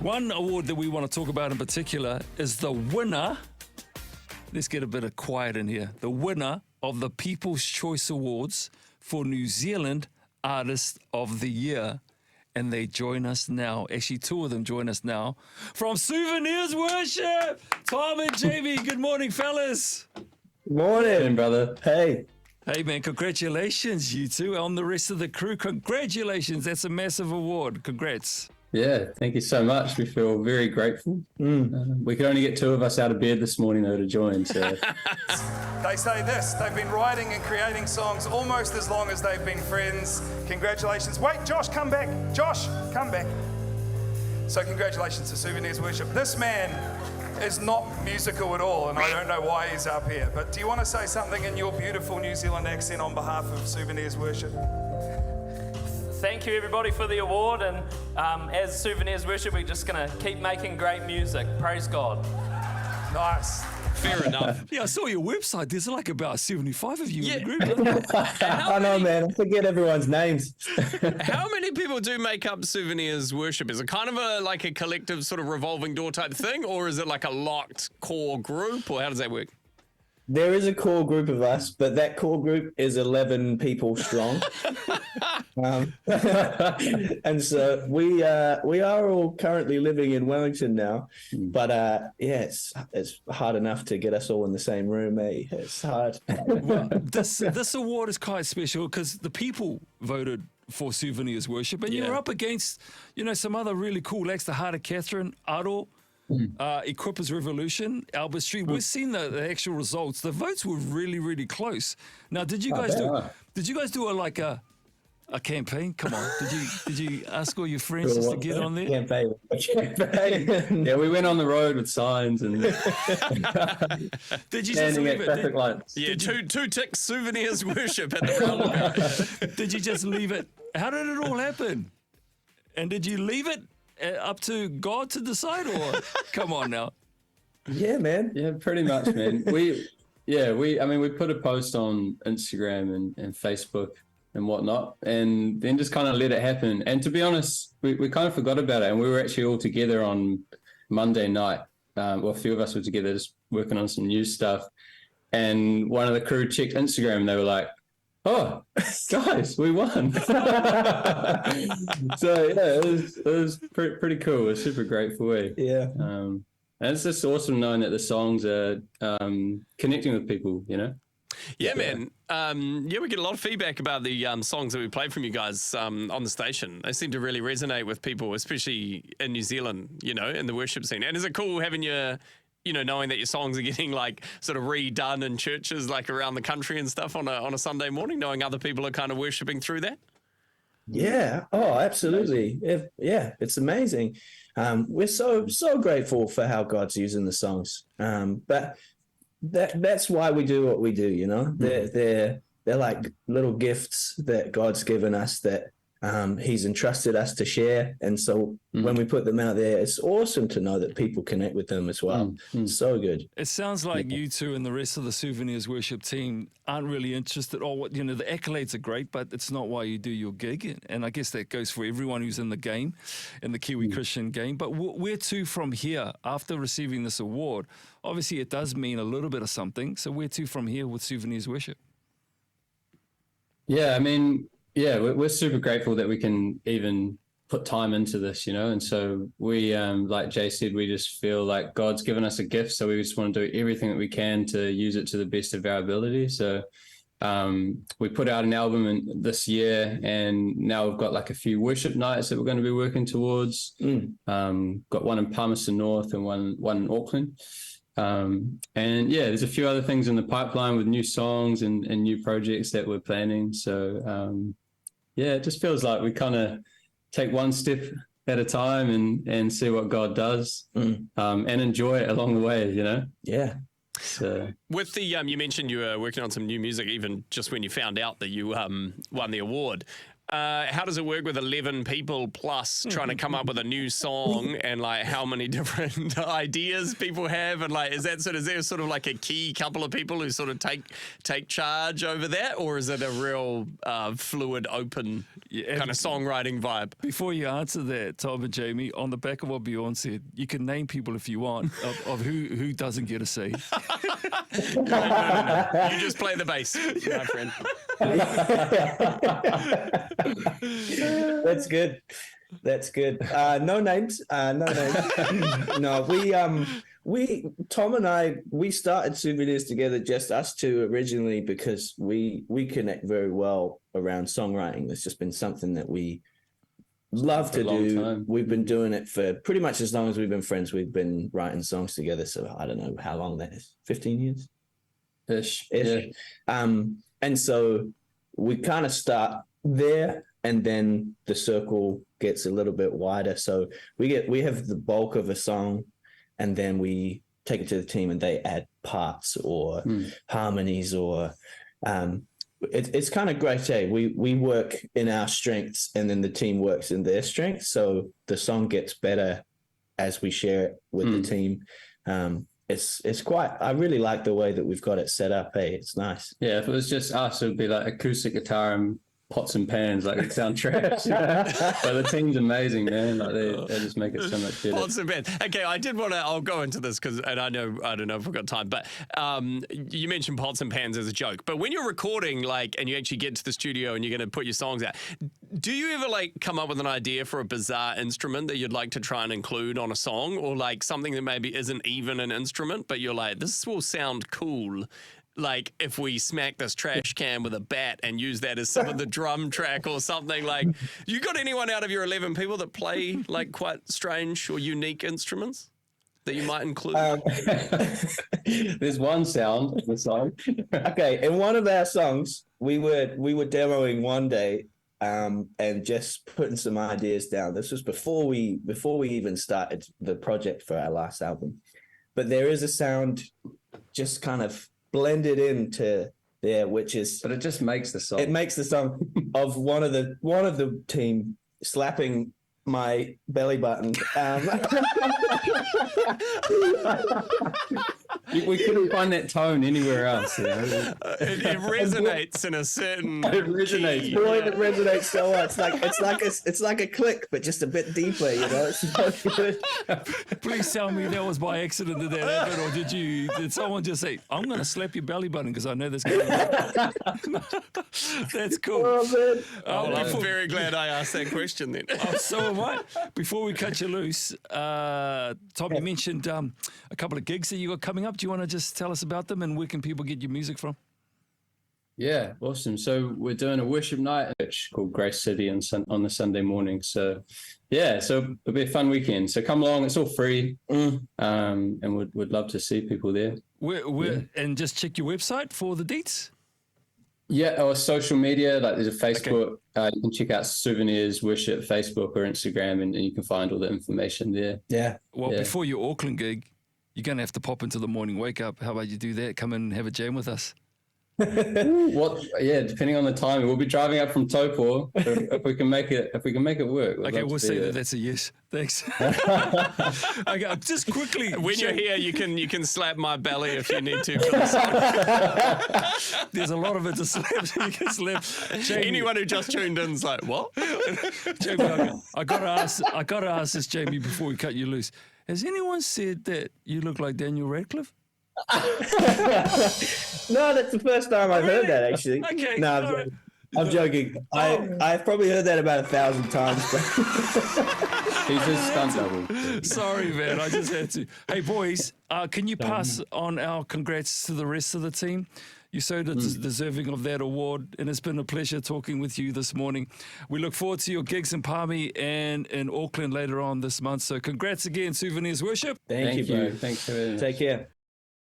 One award that we want to talk about in particular is the winner. Let's get a bit of quiet in here. The winner of the People's Choice Awards for New Zealand Artist of the Year. And they join us now. Actually, two of them join us now from Souvenirs Worship. Tom and Jamie, good morning, fellas. Morning, brother. Hey. Hey, man, congratulations, you two, on the rest of the crew. Congratulations. That's a massive award. Congrats. Yeah, thank you so much. We feel very grateful. We could only get two of us out of bed this morning, though, to join. So They say this, they've been writing and creating songs almost as long as they've been friends. Congratulations. Wait, Josh, come back. Josh, come back. So congratulations to Souvenirs Worship. This man is not musical at all, and I don't know why he's up here. But do you want to say something in your beautiful New Zealand accent on behalf of Souvenirs Worship? Thank you, everybody, for the award. And as Souvenirs Worship, we're just going to keep making great music. Praise God. Nice. Fair enough. Yeah, I saw your website. There's like about 75 of you in the group. I know, man. I forget everyone's names. How many people do make up Souvenirs Worship? Is it kind of a collective sort of revolving door type thing, or is it like a locked core group, or how does that work? There is a core group of us, but that core group is 11 people strong. And so we are all currently living in Wellington now, but yeah, it's hard enough to get us all in the same room. It's hard. Well, this award is quite special because the people voted for Souvenirs Worship, and you're up against, some other really cool acts, the Heart of Catherine, Aro, Equippers Revolution, Albert Street. We've seen the actual results. The votes were really, really close. Now, did you guys do a campaign? Come on, did you ask all your friends just to get on there? Campaign. Yeah, we went on the road with signs and did you just leave it? Traffic lights. Yeah, two ticks Souvenirs Worship at the roundabout. Did you just leave it? How did it all happen? And did you leave it up to God to decide, or come on now? Yeah, man. Yeah, pretty much, man. We put a post on Instagram and Facebook and whatnot, and then just kind of let it happen. And to be honest, we kind of forgot about it, and we were actually all together on Monday night. A few of us were together just working on some new stuff, and one of the crew checked Instagram, and they were like, "Oh, guys, we won!" So yeah, it was pretty cool. We're super grateful. Yeah. And it's just awesome knowing that the songs are connecting with people, Yeah, man. We get a lot of feedback about the songs that we play from you guys on the station. They seem to really resonate with people, especially in New Zealand, in the worship scene. And is it cool having knowing that your songs are getting sort of redone in churches around the country and stuff on a Sunday morning, knowing other people are kind of worshiping through that? Yeah. Oh, absolutely. It's amazing. We're so grateful for how God's using the songs. But that's why we do what we do. They're like little gifts that God's given us that He's entrusted us to share. And so when we put them out there, it's awesome to know that people connect with them as well. So good. It sounds like you two and the rest of the Souvenirs Worship team aren't really interested. The accolades are great, but it's not why you do your gig. And I guess that goes for everyone who's in the game, in the Kiwi Christian game. But where to from here after receiving this award? Obviously, it does mean a little bit of something. So where to from here with Souvenirs Worship? Yeah, we're super grateful that we can even put time into this, and so we, like Jay said, we just feel like God's given us a gift, so we just want to do everything that we can to use it to the best of our ability. So we put out an album this year, and now we've got a few worship nights that we're going to be working towards. Got one in Palmerston North and one in Auckland. There's a few other things in the pipeline with new songs and new projects that we're planning. So it just feels like we kind of take one step at a time and see what God does and enjoy it along the way, Yeah. So with the you mentioned you were working on some new music even just when you found out that you won the award. how does it work with 11 people plus trying to come up with a new song and like how many different ideas people have? And like, is there sort of like a key couple of people who sort of take charge over that? Or is it a real fluid, open kind of songwriting vibe? Before you answer that, Tom and Jamie, on the back of what Bjorn said, you can name people if you want of who doesn't get a say. No. You just play the bass, my friend. That's good. That's good. No names. No names. No, Tom and I, we started Souvenirs together, just us two originally, because we connect very well around songwriting. It's just been something that we love to do. Time. We've been doing it for pretty much as long as we've been friends. We've been writing songs together. So I don't know how long that is. 15 years? Ish. Yeah. And so we kind of start there, and then the circle gets a little bit wider. So we have the bulk of a song, and then we take it to the team and they add parts or harmonies or it's kind of great. We work in our strengths, and then the team works in their strengths. So the song gets better as we share it with the team. It's quite, I really like the way that we've got it set up. Hey, it's nice. Yeah, if it was just us, it would be like acoustic guitar and pots and pans, like it sound trash. But the team's amazing, man. Like they just make it so much better. Pots and pans. Okay, I'll go into this and I don't know if we've got time, but you mentioned pots and pans as a joke. But when you're recording, like, and you actually get to the studio and you're going to put your songs out, do you ever like come up with an idea for a bizarre instrument that you'd like to try and include on a song, or like something that maybe isn't even an instrument, but you're like, this will sound cool? Like if we smack this trash can with a bat and use that as some of the drum track or something. Like, you got anyone out of your 11 people that play like quite strange or unique instruments that you might include? There's one sound in the song. Okay, in one of our songs, we were demoing one day and just putting some ideas down. This was before we even started the project for our last album. But there is a sound just kind of blended into there, which is, but it just makes the song. It makes the song of one of the team slapping my belly button. We couldn't find that tone anywhere else. You know? It resonates in a certain. It resonates. Boy, it resonates so much. It's like a click, but just a bit deeper. You know, it's so good. Please tell me that was by accident that happened, or did someone just say, "I'm going to slap your belly button because I know this going to happen"? That's cool. Oh, well, I'm very glad I asked that question then. So am I. Before we cut you loose, Tom, you mentioned a couple of gigs that you got coming up. Do you want to just tell us about them and where can people get your music from? Yeah, awesome. So we're doing a worship night called Grace City on the Sunday morning. So yeah, so it'll be a fun weekend. So come along. It's all free, and we'd love to see people there. And just check your website for the deets. Yeah, or social media, like there's a Facebook. Okay. You can check out Souvenirs Worship, Facebook or Instagram, and you can find all the information there. Yeah. Well, before your Auckland gig, you're going to have to pop into the morning wake up. How about you do that? Come and have a jam with us. Yeah, depending on the time, we'll be driving up from Taupo. If we can make it work. Okay, we'll say that's a yes. Thanks. Okay, just quickly. When you're here, you can slap my belly if you need to. For the song. There's a lot of it to slap. You can slap. Jamie. Anyone who just tuned in is like, what? Jamie, I gotta ask this, Jamie, before we cut you loose. Has anyone said that you look like Daniel Radcliffe? No, that's the first time I've heard that, actually. Okay. No, I'm joking. I've probably heard that about 1,000 times. He's a stunt double. Sorry, man. I just had to. Hey, boys, can you pass on our congrats to the rest of the team? You're so deserving of that award, and it's been a pleasure talking with you this morning. We look forward to your gigs in Palmy and in Auckland later on this month. So congrats again, Souvenirs Worship. Thank you, bro. Thanks for having us. Take care.